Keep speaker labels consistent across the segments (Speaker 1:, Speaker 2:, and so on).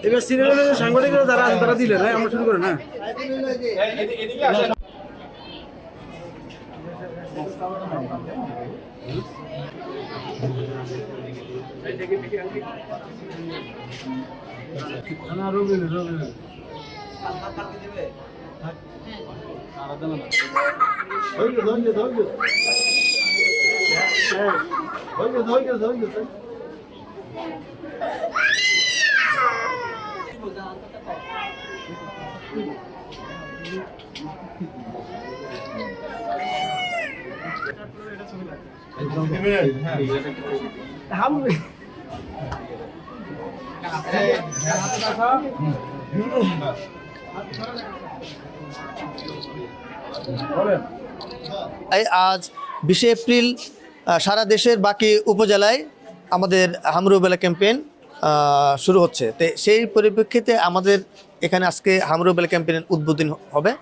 Speaker 1: এবার সিরিয়ালের যে সাংবাদিকরা যারা আছে তারা দিলেন, হ্যাঁ আমরা শুরু করি না।
Speaker 2: আজ 20 এপ্রিল সারা দেশের বাকি উপজেলায় আমাদের হামরুবেলা ক্যাম্পেইন শুরু হচ্ছে। তো সেই পরিপ্রেক্ষিতে আমাদের এখানে আজকে হামরুবেলা ক্যাম্পেইনের উদ্বোধন হবে।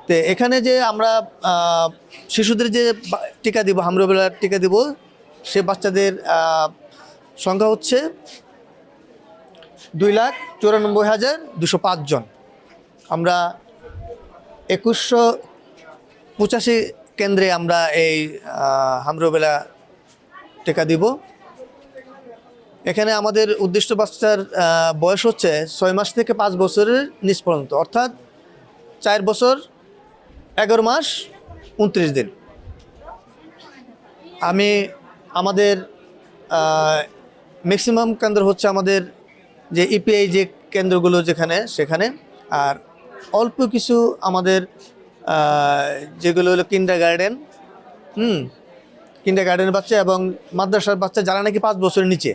Speaker 2: তো এখানে যে আমরা শিশুদের যে টিকা দিব, হামরুবেলার টিকা দিব, সে বাচ্চাদের সংখ্যা হচ্ছে 2,94,205 জন। আমরা 2185 কেন্দ্রে আমরা এই হামরুবেলা টিকা দিব। এখানে আমাদের উদ্দিষ্ট বাচ্চার বয়স হচ্ছে 6 মাস থেকে 5 বছরের নিচ পর্যন্ত, অর্থাৎ 4 বছর 11 মাস 29 দিন। আমাদের ম্যাক্সিমাম কেন্দ্র হচ্ছে আমাদের যে ইপিআই যে কেন্দ্রগুলো সেখানে, আর অল্প কিছু আমাদের যেগুলো হলো কিন্ডারগার্টেন বাচ্চা এবং মাদ্রাসার বাচ্চা যারা নাকি 5 বছরের নিচে